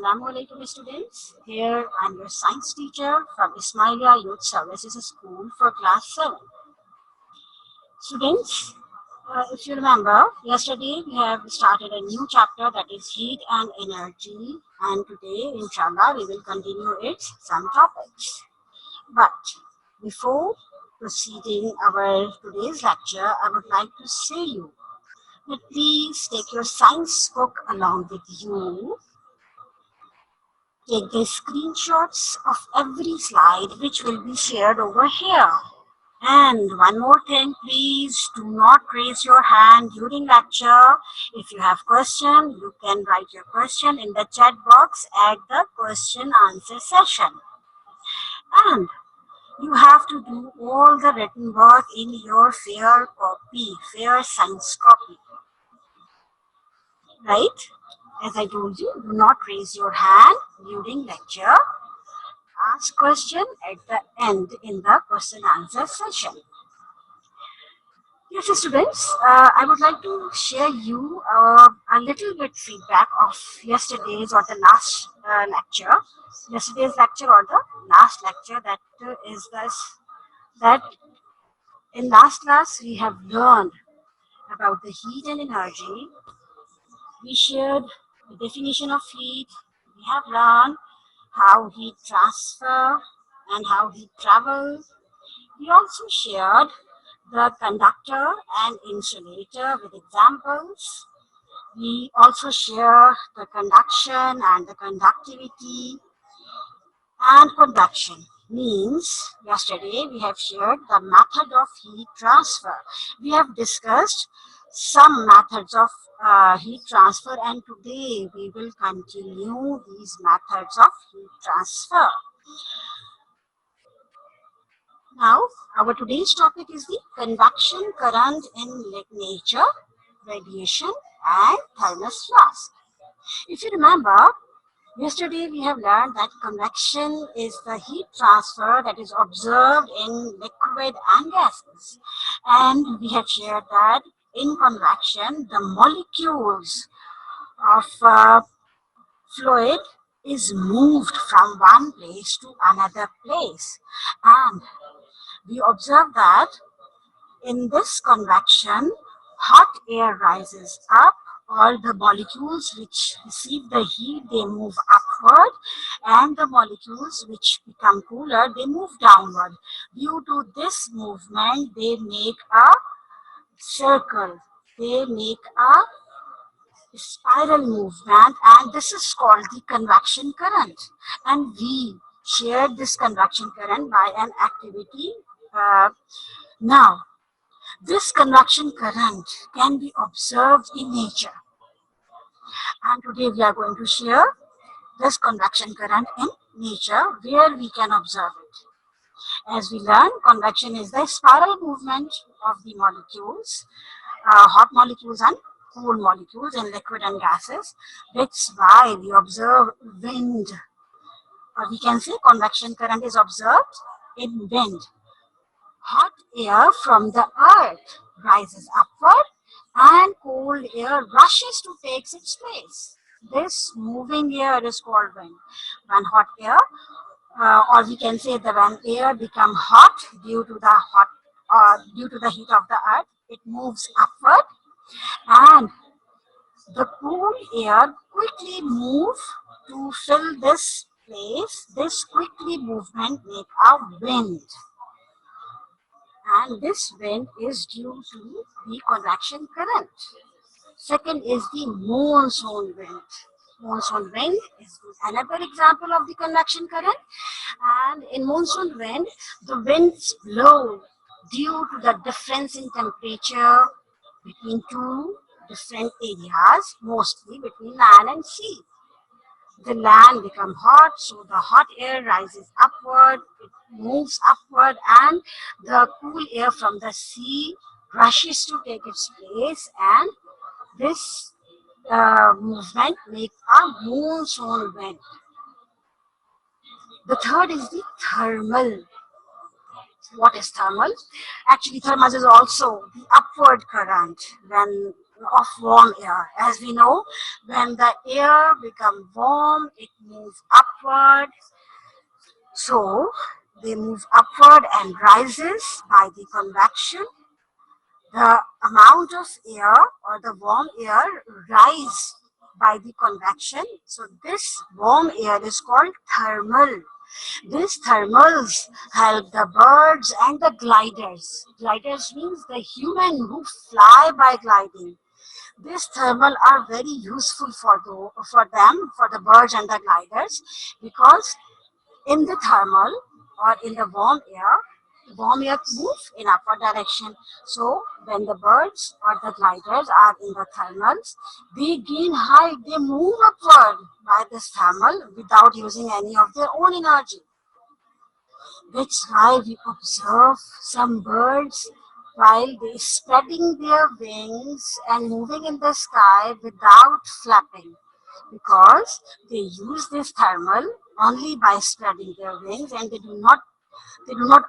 Assalamu alaikum students. Here I'm your science teacher from Ismailia Youth Services School for class 7. Students, if you remember, yesterday we have started a new chapter that is heat and energy, and today inshallah we will continue its some topics. But before proceeding our today's lecture, I would like to say you that please take your science book along with you. Take the screenshots of every slide which will be shared over here. And one more thing, please do not raise your hand during lecture. If you have question, you can write your question in the chat box at the question answer session. And you have to do all the written work in your fair science copy. Right? As I told you, do not raise your hand during lecture. Ask question at the end in the question answer session. Yes, students, I would like to share you a little bit feedback of yesterday's or the last lecture. Yesterday's lecture or the last lecture, that is this, that in last class we have learned about the heat and energy. We shared the definition of heat. We have learned how heat transfer and how heat travels. We also shared the conductor and insulator with examples. We also share the conduction and the conductivity and conduction. Means yesterday we have shared the method of heat transfer. We have discussed some methods of heat transfer, and today we will continue these methods of heat transfer. Now, our today's topic is the convection current in nature, radiation, and thermos flask. If you remember, yesterday we have learned that convection is the heat transfer that is observed in liquid and gases. And we have shared that in convection, the molecules of fluid is moved from one place to another place. And we observe that in this convection, hot air rises up. All the molecules which receive the heat, they move upward, and the molecules which become cooler, they move downward. Due to this movement, they make a circle. They make a spiral movement, and this is called the convection current. And we shared this convection current by an activity. Now, this convection current can be observed in nature. And today we are going to share this convection current in nature where we can observe it. As we learn, convection is the spiral movement of the molecules, hot molecules and cool molecules in liquid and gases. That's why we observe wind. Or we can say convection current is observed in wind. Hot air from the earth rises upward and cold air rushes to take its place. This moving air is called wind. When hot air, or we can say that when air becomes hot due to the heat of the earth, it moves upward, and the cool air quickly move to fill this place. This quickly movement make a wind. And this wind is due to the convection current. Second is the monsoon wind. Monsoon wind is another example of the convection current. And in monsoon wind, the winds blow due to the difference in temperature between two different areas, mostly between land and sea. The land becomes hot, so the hot air rises upward, it moves upward, and the cool air from the sea rushes to take its place, and this movement makes a monsoon wind. The third is the thermal. What is thermal? Actually, thermal is also the upward current. When of warm air. As we know, when the air becomes warm, it moves upward. So they move upward and rises by the convection. The amount of air or the warm air rise by the convection. So this warm air is called thermal. These thermals help the birds and the gliders. Gliders means the human who fly by gliding. These thermal are very useful for them, for the birds and the gliders, because in the thermal or in the warm air moves in upward direction. So when the birds or the gliders are in the thermals, they gain height, they move upward by this thermal without using any of their own energy. That's why we observe some birds while they spreading their wings and moving in the sky without flapping, because they use this thermal only by spreading their wings, and they do not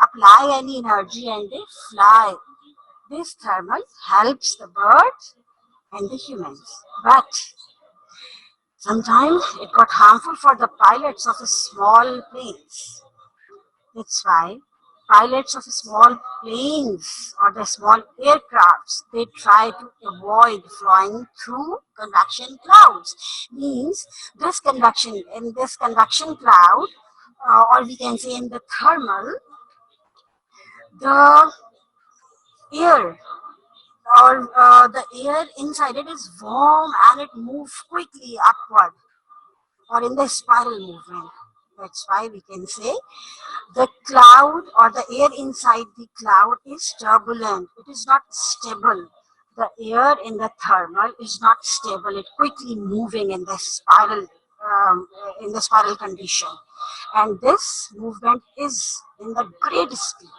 apply any energy, and they fly. This thermal helps the birds and the humans, but sometimes it got harmful for the pilots of small planes. That's why pilots of small planes or the small aircrafts, they try to avoid flying through convection clouds. Means this convection cloud, or we can say in the thermal, the air the air inside it is warm and it moves quickly upward or in the spiral movement. That's why we can say the cloud or the air inside the cloud is turbulent. It is not stable. The air in the thermal is not stable. It quickly moving um, in the spiral condition, and this movement is in the great speed.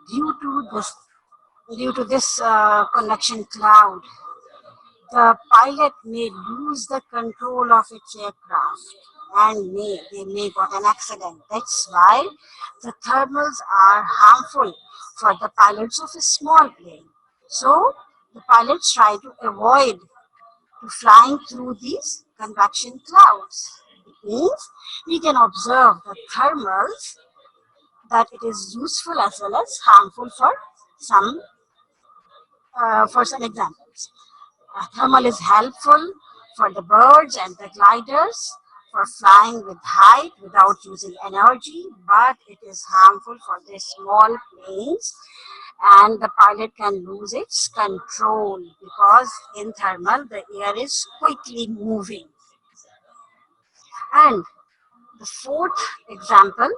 Due to this, due to this convection cloud, the pilot may lose the control of its aircraft and they may got an accident. That's why the thermals are harmful for the pilots of a small plane. So the pilots try to avoid to flying through these convection clouds. It means we can observe the thermals, that it is useful as well as harmful some for some examples. Thermal is helpful for the birds and the gliders for flying with height without using energy, but it is harmful for the small planes, and the pilot can lose its control because in thermal the air is quickly moving. And the fourth example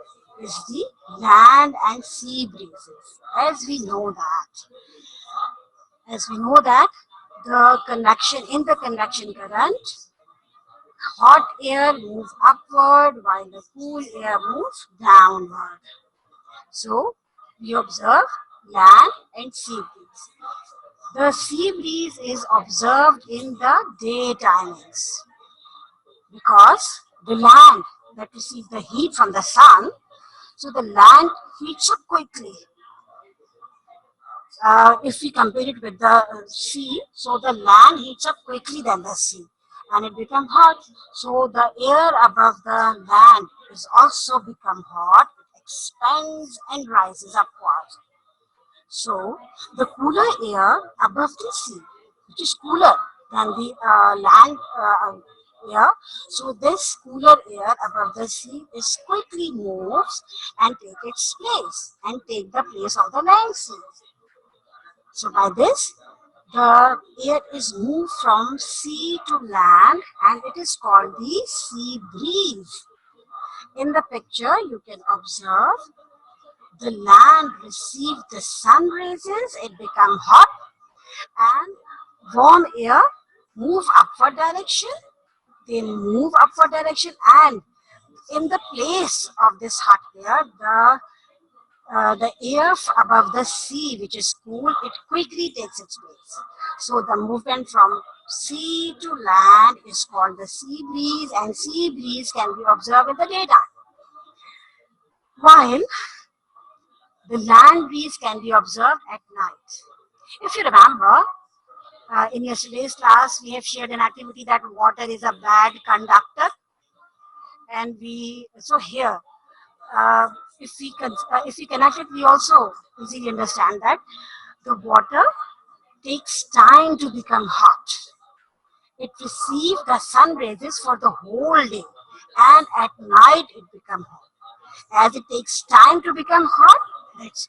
is the land and sea breezes. As we know that the convection current, hot air moves upward while the cool air moves downward. So we observe land and sea breeze. The sea breeze is observed in the day timings because the land that receives the heat from the sun, so the land heats up quickly. If we compare it with the sea, so the land heats up quickly than the sea and it becomes hot. So the air above the land is also become hot, it expands and rises upward. So the cooler air above the sea, which is cooler than the land air, so this cooler air above the sea is quickly moves and take its place and take the place of the land sea. So by this, the air is moved from sea to land and it is called the sea breeze. In the picture, you can observe the land receives the sun rays, it become hot, and warm air move upward direction. They move upward direction, and in the place of this hot air, the air above the sea, which is cool, it quickly takes its place. So the movement from sea to land is called the sea breeze, and sea breeze can be observed in the daytime, while the land breeze can be observed at night. If you remember, In yesterday's class, we have shared an activity that water is a bad conductor, and so here, uh, if we connect it, we also easily understand that the water takes time to become hot. It receives the sun rays for the whole day, and at night it becomes hot. As it takes time to become hot,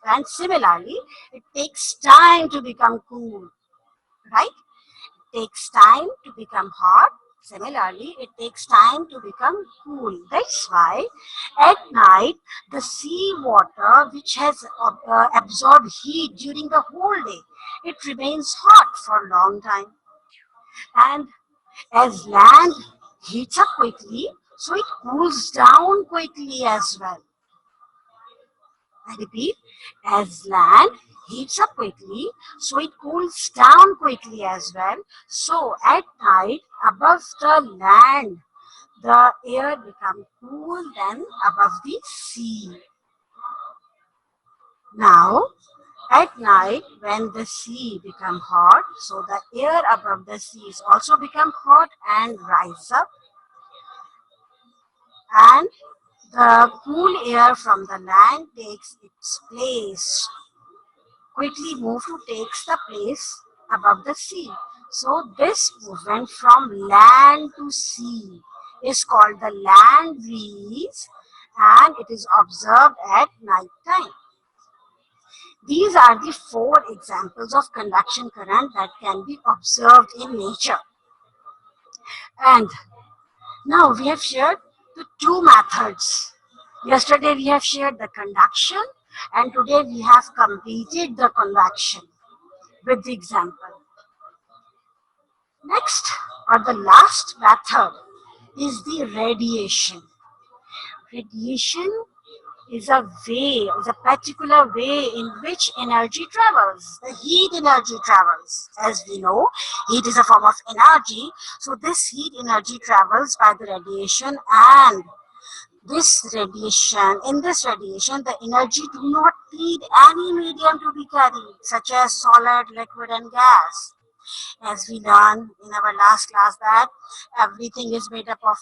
and similarly, it takes time to become cool, right? Takes time to become hot. Similarly, it takes time to become cool. That's why at night the sea water, which has absorbed heat during the whole day, it remains hot for a long time. And as land heats up quickly, so it cools down quickly as well. I repeat, as land heats up quickly, so it cools down quickly as well. So at night, above the land, the air becomes cool than above the sea. Now, at night, when the sea become hot, so the air above the seas also become hot and rise up, and the cool air from the land takes its place, quickly move to takes the place above the sea. So this movement from land to sea is called the land breeze, and it is observed at night time. These are the four examples of convection current that can be observed in nature. And now we have shared the two methods. Yesterday we have shared the conduction, and today we have completed the convection with the example. Next, or the last method, is the radiation. Radiation is a particular way in which energy travels. The heat energy travels. As we know, heat is a form of energy. So this heat energy travels by the radiation, and in this radiation, the energy do not need any medium to be carried, such as solid, liquid, and gas. As we learned in our last class that everything is made up of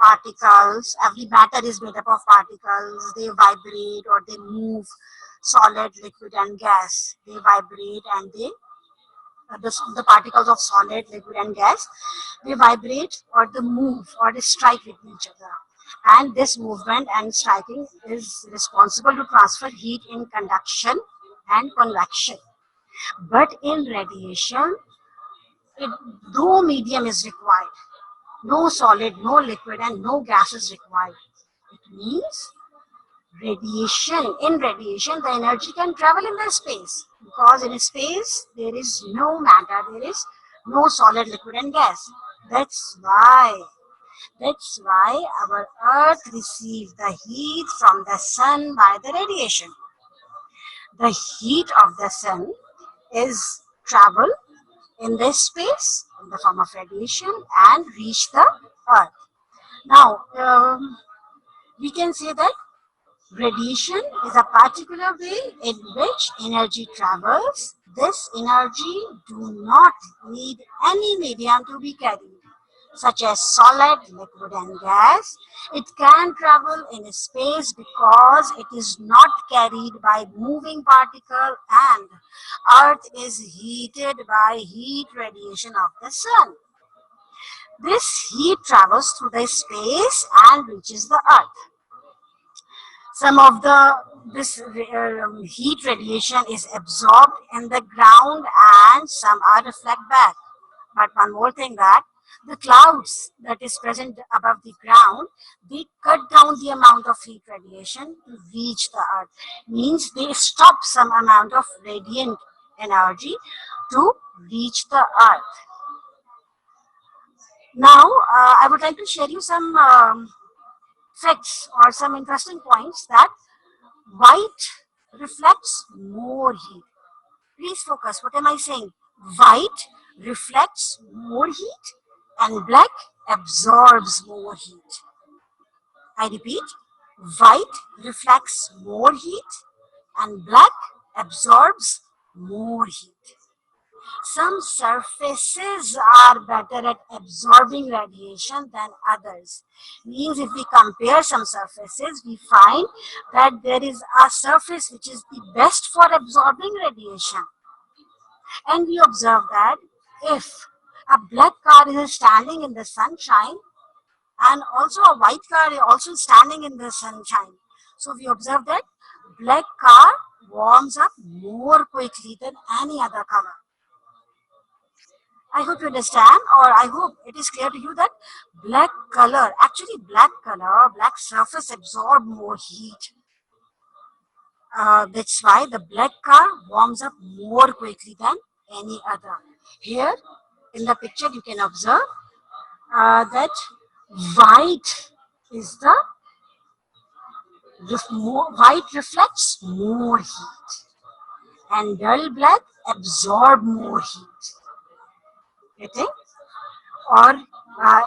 particles, every matter is made up of particles, they vibrate or they move, solid, liquid, and gas. They vibrate and the particles of solid, liquid, and gas, they vibrate or they move or they strike with each other. And this movement and striking is responsible to transfer heat in conduction and convection. But in radiation, it, no medium is required. No solid, no liquid, and no gas is required. It means in radiation, the energy can travel in the space, because in space there is no matter, there is no solid, liquid, and gas. That's why our earth receives the heat from the sun by the radiation. The heat of the sun is travel in this space in the form of radiation and reach the earth. Now, we can say that radiation is a particular way in which energy travels. This energy do not need any medium to be carried, such as solid, liquid, and gas. It can travel in space because it is not carried by moving particle, and earth is heated by heat radiation of the sun. This heat travels through the space and reaches the earth. Some of this heat radiation is absorbed in the ground and some are reflect back. But one more thing, that the clouds that is present above the ground, they cut down the amount of heat radiation to reach the earth. Means they stop some amount of radiant energy to reach the earth. Now, I would like to share you some facts or some interesting points that white reflects more heat. Please focus. What am I saying? White reflects more heat and black absorbs more heat. I repeat, white reflects more heat and black absorbs more heat. Some surfaces are better at absorbing radiation than others. Means if we compare some surfaces, we find that there is a surface which is the best for absorbing radiation. And we observe that if a black car is standing in the sunshine and also a white car is also standing in the sunshine, so we observe that black car warms up more quickly than any other color. I hope you understand, or I hope it is clear to you that black color, black surface absorb more heat. That's why the black car warms up more quickly than any other. Here in the picture you can observe that white is the white reflects more heat and dull black absorb more heat. Getting? Or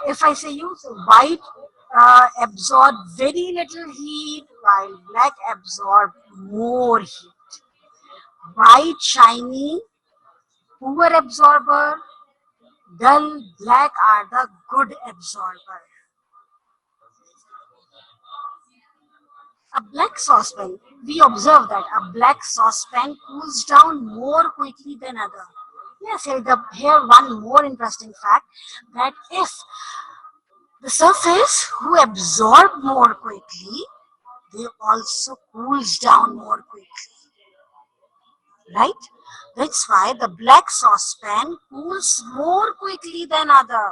if I say you, so white absorb very little heat while black absorb more heat. White shiny, poor absorber, dull black are the good absorber. A black saucepan, we observe that a black saucepan cools down more quickly than other. Yes, here one more interesting fact that if the surface who absorb more quickly, they also cools down more quickly, right? That's why the black saucepan cools more quickly than other.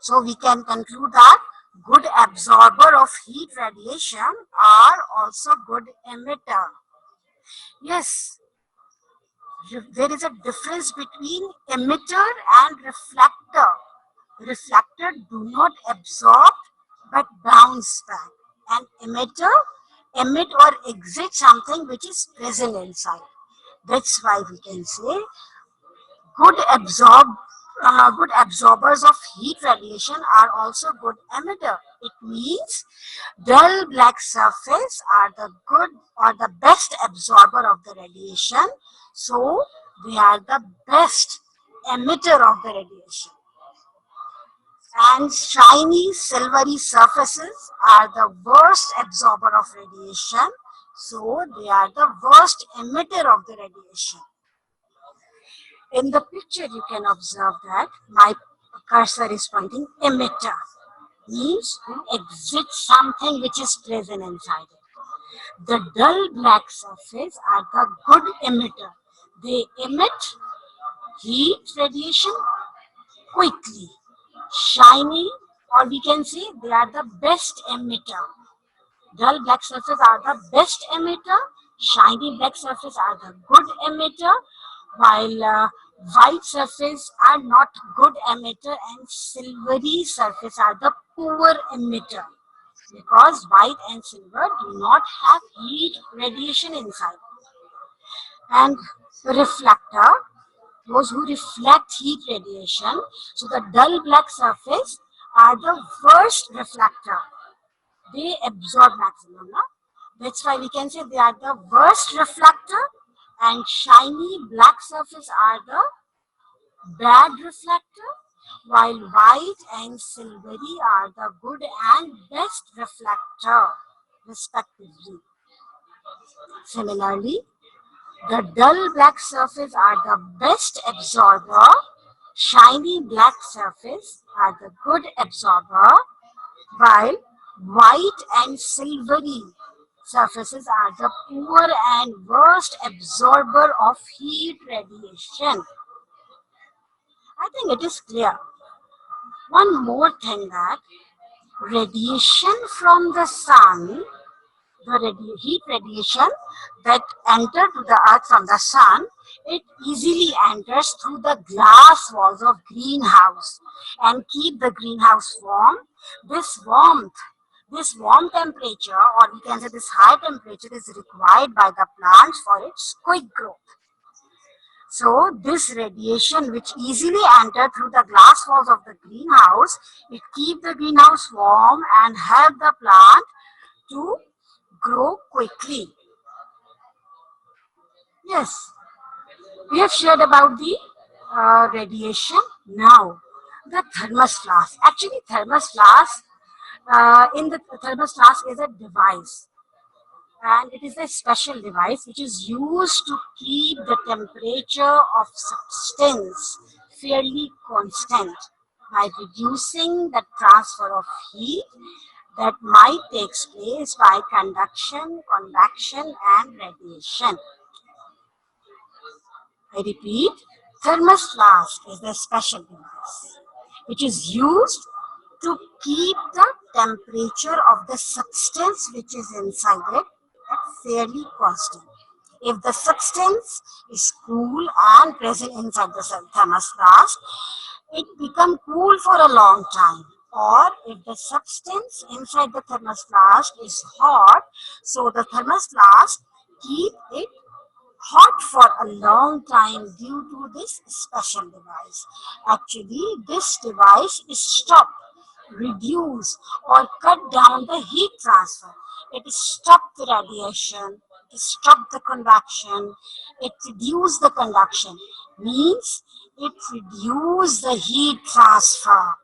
So we can conclude that good absorber of heat radiation are also good emitter. Yes, there is a difference between emitter and reflector. Reflector do not absorb but bounce back. And emitter emit or exit something which is present inside. That's why we can say good good absorbers of heat radiation are also good emitter. It means dull black surface are the good or the best absorber of the radiation. So they are the best emitter of the radiation. And shiny silvery surfaces are the worst absorber of radiation. So they are the worst emitter of the radiation. In the picture, you can observe that my cursor is pointing emitter, means to exit something which is present inside it. The dull black surface are the good emitter. They emit heat radiation quickly. Shiny, or we can say they are the best emitter. Dull black surfaces are the best emitter. Shiny black surfaces are the good emitter, while white surfaces are not good emitter and silvery surfaces are the poor emitter, because white and silver do not have heat radiation inside. And reflector, those who reflect heat radiation, so the dull black surface are the worst reflector. They absorb maximum. No? That's why we can say they are the worst reflector, and shiny black surface are the bad reflector, while white and silvery are the good and best reflector respectively. Similarly, the dull black surface are the best absorber, shiny black surface are the good absorber, while white and silvery surfaces are the poor and worst absorber of heat radiation. I think it is clear. One more thing, that radiation from the sun, the heat radiation that enter to the earth from the sun, it easily enters through the glass walls of greenhouse and keep the greenhouse warm. This warmth, this warm temperature, or we can say this high temperature, is required by the plants for its quick growth. So this radiation which easily enter through the glass walls of the greenhouse, it keep the greenhouse warm and help the plant to grow quickly. Yes, We have shared about the radiation. Now, the thermos flask. Actually, thermos flask, in the thermos flask is a device, and it is a special device which is used to keep the temperature of substance fairly constant by reducing the transfer of heat that might take place by conduction, convection, and radiation. I repeat, thermos flask is a special device which is used to keep the temperature of the substance which is inside it at fairly constant. If the substance is cool and present inside the thermos flask, it become cool for a long time. Or if the substance inside the thermos flask is hot, so the thermos flask keep it hot for a long time due to this special device. Actually, this device is stop, reduce or cut down the heat transfer. It stop the radiation, it stop the convection, it reduce the conduction. Means it reduce the heat transfer.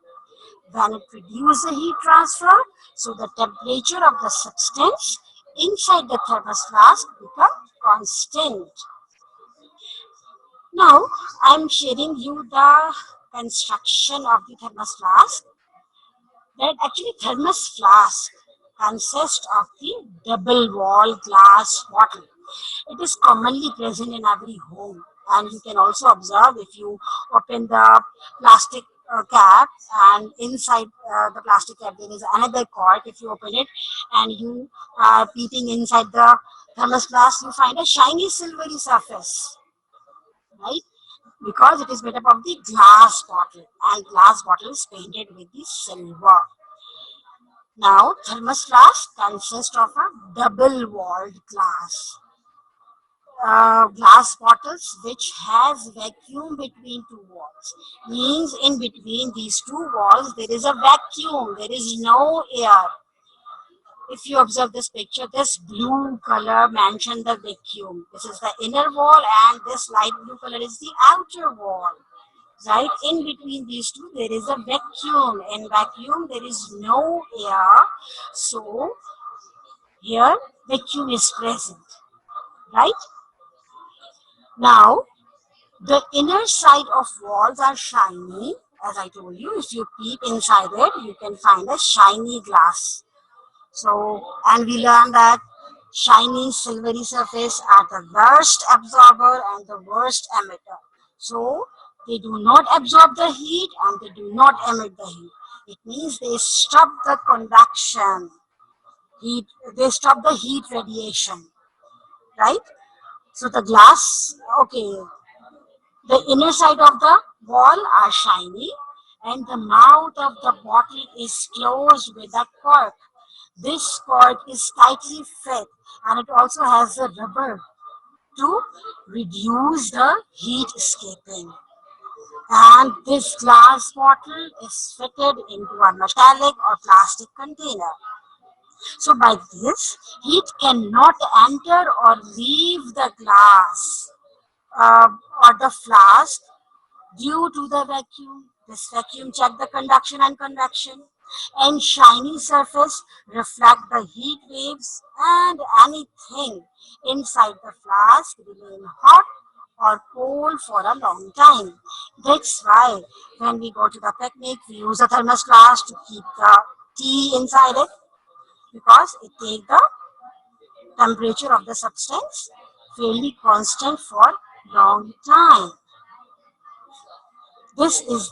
When it reduces the heat transfer, so the temperature of the substance inside the thermos flask become constant. Now, I'm sharing you the construction of the thermos flask. That actually thermos flask consists of the double wall glass bottle. It is commonly present in every home, and you can also observe if you open the plastic cap, and inside the plastic cap there is another cork. If you open it and you are peeping inside the thermos flask, you find a shiny silvery surface, right? Because it is made up of the glass bottle, and glass bottle is painted with the silver. Now, thermos flask consists of a double-walled glass bottles which has vacuum between two walls. Means in between these two walls there is a vacuum, there is no air. If you observe this picture, this blue color mentions the vacuum. This is the inner wall, and this light blue color is the outer wall. Right in between these two there is a vacuum. In vacuum there is no air, so here vacuum is present, right? Now the inner side of walls are shiny. As I told you, if you peep inside it you can find a shiny glass. So, and we learned that shiny silvery surface are the worst absorber and the worst emitter. So, they do not absorb the heat and they do not emit the heat. It means they stop the convection, heat, they stop the heat radiation, right? So the glass, okay, the inner side of the wall are shiny and the mouth of the bottle is closed with a cork. This cork is tightly fit and it also has a rubber to reduce the heat escaping. And this glass bottle is fitted into a metallic or plastic container. So by this, heat cannot enter or leave the glass or the flask due to the vacuum. This vacuum check the conduction and convection, and shiny surface reflect the heat waves, and anything inside the flask remain hot or cold for a long time. That's why when we go to the picnic, we use a thermos flask to keep the tea inside it, because it takes the temperature of the substance fairly constant for long time. This is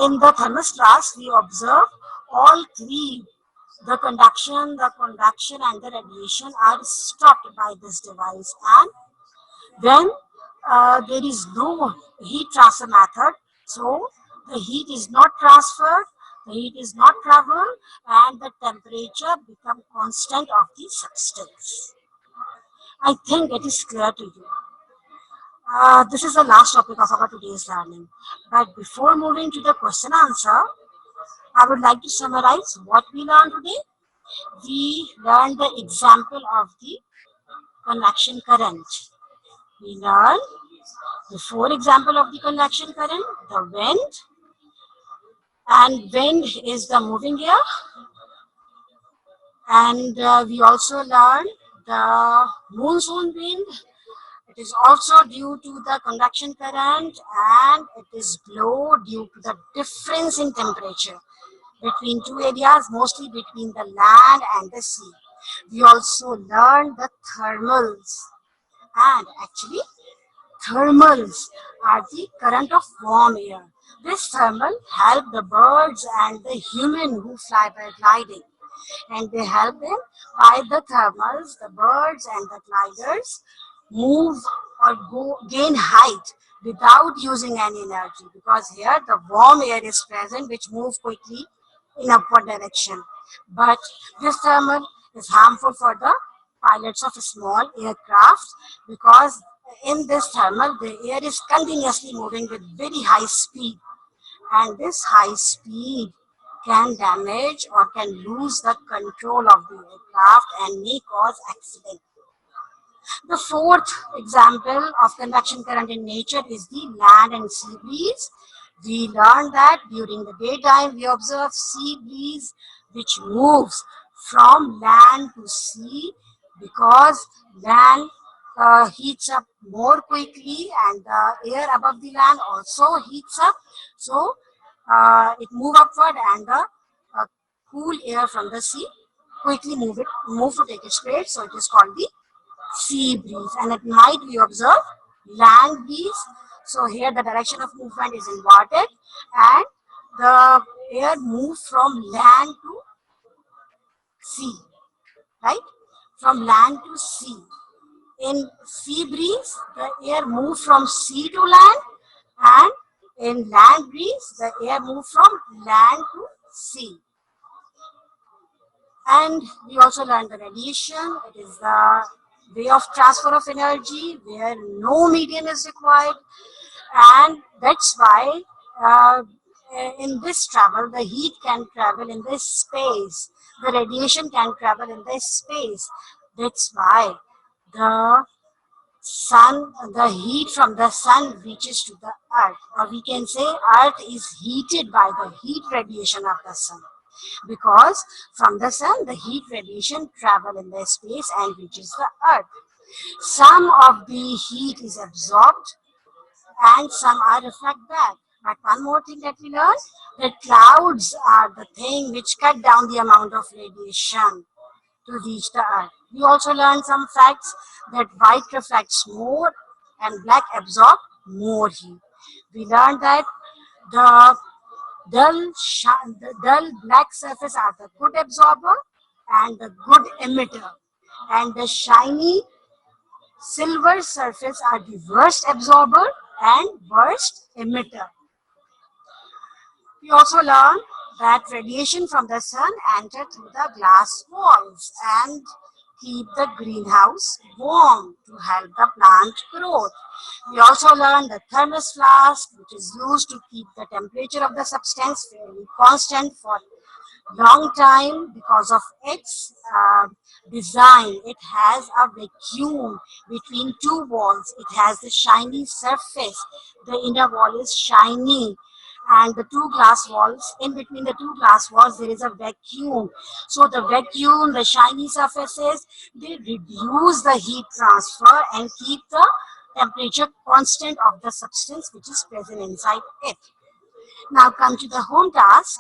in the thermos flask we observe all three, the conduction, the convection and the radiation are stopped by this device, and when there is no heat transfer method, so the heat is not transferred, the heat is not traveled, and the temperature become constant of the substance. I think it is clear to you. This is the last topic of our today's learning. But before moving to the question answer, I would like to summarize what we learned today. We learned the example of the convection current. We learned The fourth example of the conduction current, the wind. And wind is the moving air. And we also learned the monsoon wind. It is also due to the conduction current, and it is blow due to the difference in temperature between two areas, mostly between the land and the sea. We also learned the thermals, and actually thermals are the current of warm air. This thermal help the birds and the human who fly by gliding, and they help them by the thermals. The birds and the gliders move or gain height without using any energy, because here the warm air is present which moves quickly in upward direction. But this thermal is harmful for the pilots of small aircraft, because in this thermal the air is continuously moving with very high speed, and this high speed can damage or can lose the control of the aircraft and may cause accident. The fourth example of convection current in nature is the land and sea breeze. We learned that during the daytime we observe sea breeze which moves from land to sea, because land heats up more quickly and the air above the land also heats up. So it move upward, and the uh, cool air from the sea quickly move to take its place. So it is called the sea breeze. And at night we observe land breeze. So here the direction of movement is inverted, and the air moves from land to sea, right? From land to sea. In sea breeze, the air moves from sea to land, and in land breeze, the air moves from land to sea. And we also learned the radiation. It is the way of transfer of energy where no medium is required, and that's why in this travel the heat can travel in this space, the radiation can travel in this space. That's why the sun, the heat from the sun reaches to the earth, or we can say earth is heated by the heat radiation of the sun, because from the sun the heat radiation travel in the space and reaches the earth. Some of the heat is absorbed and some are reflect back. But one more thing that we learned, that clouds are the thing which cut down the amount of radiation to reach the earth. We also learned some facts, that white reflects more and black absorb more heat. We learned that the the dull black surface are the good absorber and the good emitter, and the shiny silver surface are the worst absorber and worst emitter. We also learned that radiation from the sun enter through the glass walls and keep the greenhouse warm to help the plant growth. We also learned the thermos flask, which is used to keep the temperature of the substance fairly constant for long time. Because of its design, it has a vacuum between two walls. It has the shiny surface, the inner wall is shiny, and the two glass walls, in between the two glass walls there is a vacuum. So the vacuum, the shiny surfaces, they reduce the heat transfer and keep the temperature constant of the substance which is present inside it. Now come to the home task.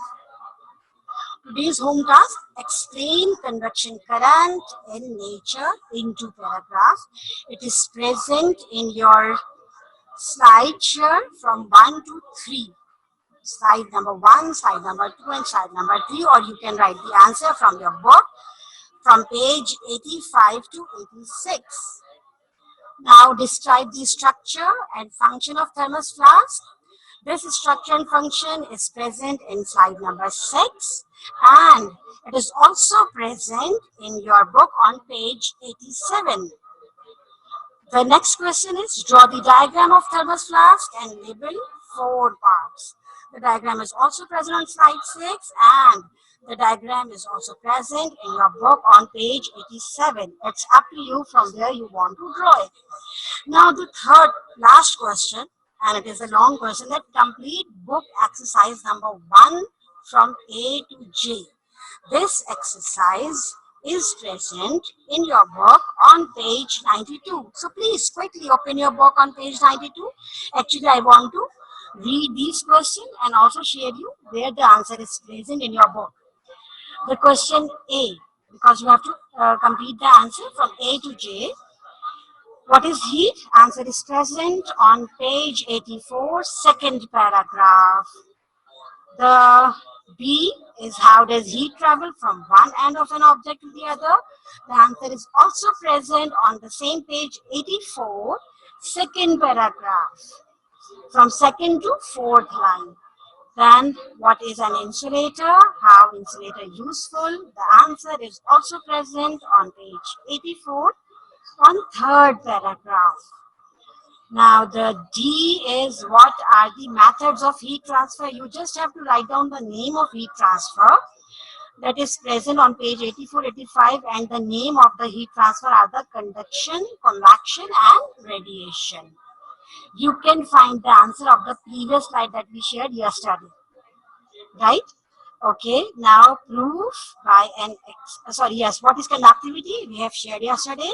Today's home task, explain convection current in nature into paragraph. It is present in your slide here from 1 to 3. Slide number 1, slide number 2, and slide number 3, or you can write the answer from your book from page 85 to 86. Now describe the structure and function of thermos flask. This structure and function is present in slide number 6, and it is also present in your book on page 87. The next question is, draw the diagram of thermos flask and label 4 parts. The diagram is also present on slide 6, and The diagram is also present in your book on page 87. It's up to you from where you want to draw it. Now the third last question, and it is a long question, that complete book exercise number 1 from A to J. This exercise is present in your book on page 92. So please quickly open your book on page 92. Actually, I want to read these questions and also share you where the answer is present in your book. The question A, because you have to complete the answer from A to J. What is heat? Answer is present on page 84, second paragraph. The B is how does heat travel from one end of an object to the other? The answer is also present on the same page 84, second paragraph, from second to fourth line. Then what is an insulator? How insulator useful? The answer is also present on page 84 on third paragraph. Now the D is what are the methods of heat transfer? You just have to write down the name of heat transfer that is present on page 84, 85, and the name of the heat transfer are the conduction, convection and radiation. You can find the answer of the previous slide that we shared yesterday, right? Okay, now proof by an what is conductivity? We have shared yesterday.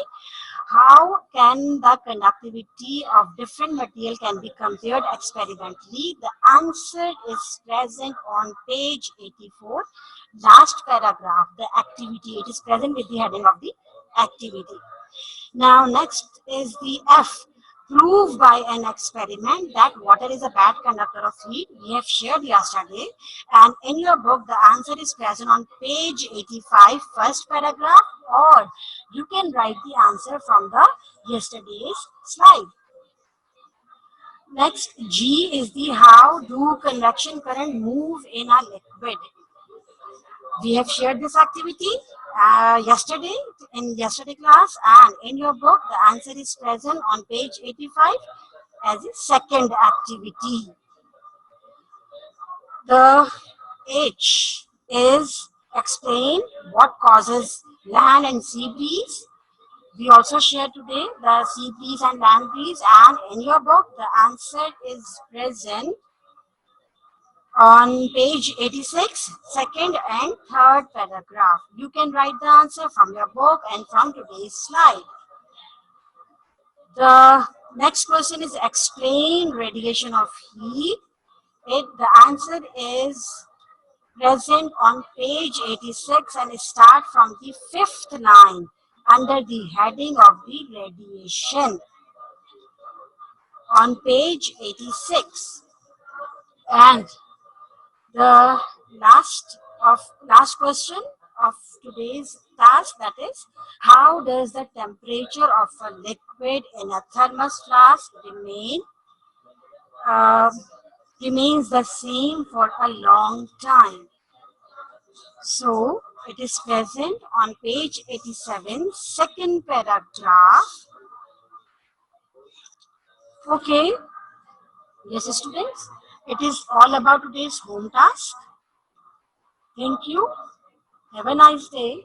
How can the conductivity of different material can be compared experimentally? The answer is present on page 84, last paragraph, the activity. It is present with the heading of the activity. Now next is the F. Prove by an experiment that water is a bad conductor of heat. We have shared yesterday, and in your book the answer is present on page 85, first paragraph, or you can write the answer from the yesterday's slide. Next, G is the how do convection current move in a liquid. We have shared this activity yesterday in yesterday class, and in your book the answer is present on page 85 as a second activity. The H is explain what causes land and sea breeze. We also shared today the sea breeze and land breeze, and in your book the answer is present on page 86, second and third paragraph. You can write the answer from your book and from today's slide. The next question is explain radiation of heat. The answer is present on page 86 and start from the fifth line under the heading of the radiation on page 86. And the last question of today's task, that is, how does the temperature of a liquid in a thermos flask remains the same for a long time? So it is present on page 87, second paragraph. Okay, yes students, it is all about today's home task. Thank you. Have a nice day.